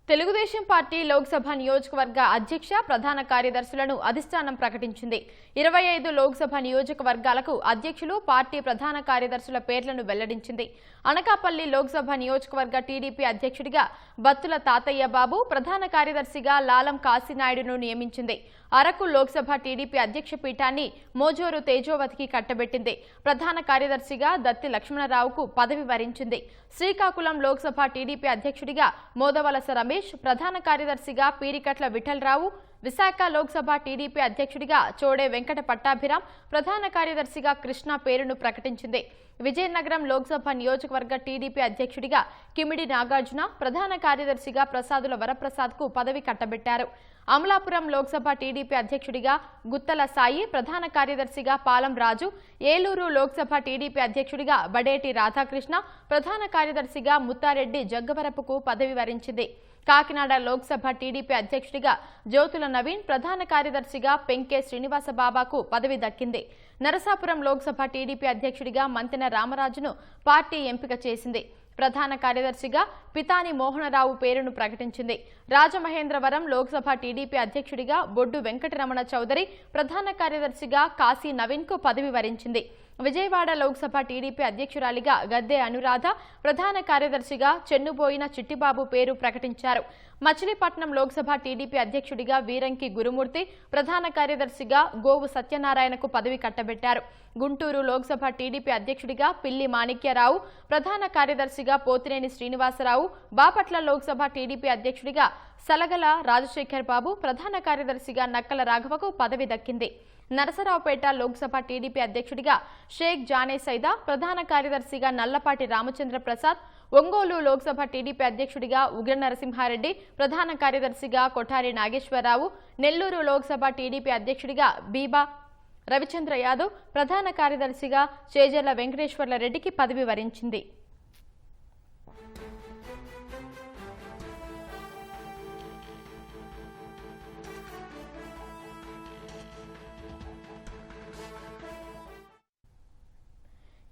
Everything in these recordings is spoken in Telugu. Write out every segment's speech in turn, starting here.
తెలుగుదేశం పార్టీ లోక్సభ నియోజకవర్గ అధ్యక్ష ప్రధాన కార్యదర్శులను అధిష్టానం ప్రకటించింది. 25 లోక్సభ నియోజకవర్గాలకు అధ్యక్షులు పార్టీ ప్రధాన కార్యదర్శుల పేర్లను వెల్లడించింది. అనకాపల్లి లోక్సభ నియోజకవర్గ టీడీపీ అధ్యక్షుడిగా బత్తుల తాతయ్య బాబు, ప్రధాన కార్యదర్శిగా లాలం కాశీనాయుడును నియమించింది. అరకు లోక్సభ టీడీపీ అధ్యక్ష పీఠాన్ని మోజోరు తేజోవతికి కట్టబెట్టింది. ప్రధాన కార్యదర్శిగా దత్తి లక్ష్మణరావుకు పదవి వరించింది. శ్రీకాకుళం లోక్సభ టీడీపీ అధ్యక్షుడిగా మోదవలస రమేష్, ప్రధాన కార్యదర్శిగా పీరికట్ల విఠలరావు, విశాఖ లోక్సభ టీడీపీ అధ్యక్షుడిగా చోడే వెంకట పట్టాభిరాం, ప్రధాన కార్యదర్శిగా కృష్ణ పేరును ప్రకటించింది. విజయనగరం లోక్సభ నియోజకవర్గ టీడీపీ అధ్యక్షుడిగా కిమిడి నాగార్జున, ప్రధాన కార్యదర్శిగా ప్రసాదుల వరప్రసాద్కు పదవి కట్టబెట్టారు. అమలాపురం లోక్సభ టీడీపీ అధ్యక్షుడిగా గుత్తల సాయి, ప్రధాన కార్యదర్శిగా పాలం రాజు, ఏలూరు లోక్సభ టీడీపీ అధ్యక్షుడిగా బడేటి రాధాకృష్ణ, ప్రధాన కార్యదర్శిగా ముత్తారెడ్డి జగ్గవరపుకు పదవి వరించింది. కాకినాడ లోక్సభ టీడీపీ అధ్యక్షుడిగా జ్యోతుల నవీన్, ప్రధాన కార్యదర్శిగా పెంకే శ్రీనివాస బాబాకు పదవి దక్కింది. నరసాపురం లోక్సభ టీడీపీ అధ్యక్షుడిగా మంతెన రామరాజును పార్టీ ఎంపిక చేసింది. ప్రధాన కార్యదర్శిగా పితాని మోహనరావు పేరును ప్రకటించింది. రాజమహేంద్రవరం లోక్సభ టీడీపీ అధ్యక్షుడిగా బొడ్డు వెంకటరమణ చౌదరి, ప్రధాన కార్యదర్శిగా కాశీ నవీన్కు పదవి వరించింది. విజయవాడ లోక్సభ టీడీపీ అధ్యక్షురాలిగా గద్దె అనురాధ, ప్రధాన కార్యదర్శిగా చెన్నుబోయిన చిట్టిబాబు పేరు ప్రకటించారు. మచిలీపట్నం లోక్సభ టీడీపీ అధ్యక్షుడిగా వీరంకి గురుమూర్తి, ప్రధాన కార్యదర్శిగా గోవు సత్యనారాయణకు పదవి కట్టబెట్టారు. గుంటూరు లోక్సభ టీడీపీ అధ్యక్షుడిగా పిల్లి మాణిక్యరావు, ప్రధాన కార్యదర్శిగా పోతినేని శ్రీనివాసరావు, బాపట్ల లోక్సభ టీడీపీ అధ్యక్షుడిగా సలగల రాజశేఖర్ బాబు, ప్రధాన కార్యదర్శిగా నక్కల రాఘవకు పదవి దక్కింది. నరసరావుపేట లోక్సభ టీడీపీ అధ్యక్షుడిగా షేక్ జానే సైదా, ప్రధాన కార్యదర్శిగా నల్లపాటి రామచంద్ర ప్రసాద్, ఒంగోలు లోక్సభ టీడీపీ అధ్యక్షుడిగా ఉగ్ర నరసింహారెడ్డి, ప్రధాన కార్యదర్శిగా కొఠారి నాగేశ్వరరావు, నెల్లూరు లోక్సభ టీడీపీ అధ్యక్షుడిగా బీబా రవిచంద్ర యాదవ్, ప్రధాన కార్యదర్శిగా చేజర్ల వెంకటేశ్వర్ల రెడ్డికి పదవి వరించింది.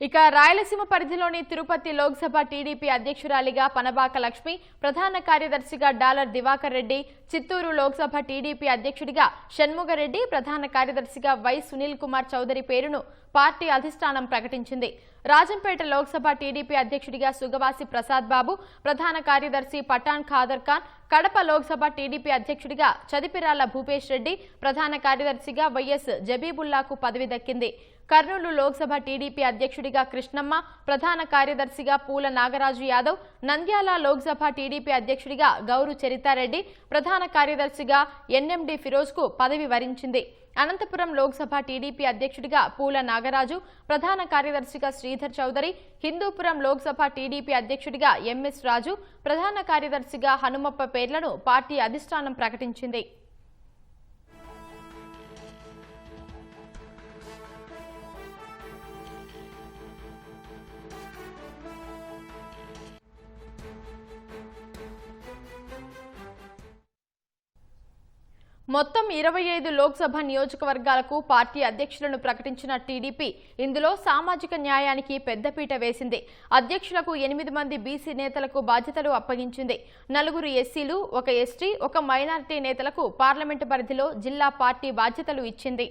ఇక రాయలసీమ పరిధిలోని తిరుపతి లోక్సభ టీడీపీ అధ్యక్షురాలిగా పనబాక లక్ష్మి, ప్రధాన కార్యదర్శిగా డాలర్ దివాకర్ రెడ్డి, చిత్తూరు లోక్సభ టీడీపీ అధ్యక్షుడిగా షణ్ముగరెడ్డి, ప్రధాన కార్యదర్శిగా వై సునీల్ కుమార్ చౌదరి పేరును పార్టీ అధిష్టానం ప్రకటించింది. రాజంపేట లోక్సభ టీడీపీ అధ్యక్షుడిగా సుగవాసి ప్రసాద్ బాబు, ప్రధాన కార్యదర్శి పఠాన్ ఖాదర్ ఖాన్, కడప లోక్సభ టీడీపీ అధ్యక్షుడిగా చదిపిరాల భూపేష్ రెడ్డి, ప్రధాన కార్యదర్శిగా వైఎస్ జబీబుల్లాకు పదవి దక్కింది. కర్నూలు లోక్సభ టీడీపీ అధ్యక్షుడిగా కృష్ణమ్మ, ప్రధాన కార్యదర్శిగా పూల నాగరాజు యాదవ్, నంద్యాల లోక్సభ టీడీపీ అధ్యక్షుడిగా గౌరు చరితారెడ్డి, ప్రధాన కార్యదర్శిగా ఎన్ఎండి ఫిరోజ్కు పదవి వరించింది. అనంతపురం లోక్సభ టీడీపీ అధ్యక్షుడిగా పూల నాగరాజు, ప్రధాన కార్యదర్శిగా శ్రీధర్ చౌదరి, హిందూపురం లోక్సభ టీడీపీ అధ్యక్షుడిగా ఎంఎస్ రాజు, ప్రధాన కార్యదర్శిగా హనుమప్ప పేర్లను పార్టీ అధిష్టానం ప్రకటించింది. మొత్తం 25 లోక్సభ నియోజకవర్గాలకు పార్టీ అధ్యక్షులను ప్రకటించిన టీడీపీ ఇందులో సామాజిక న్యాయానికి పెద్దపీట వేసింది. అధ్యక్షులకు 8 మంది బీసీ నేతలకు బాధ్యతలు అప్పగించింది. 4 ఎస్సీలు, 1 ఎస్టీ, 1 మైనారిటీ నేతలకు పార్లమెంటు పరిధిలో జిల్లా పార్టీ బాధ్యతలు ఇచ్చింది.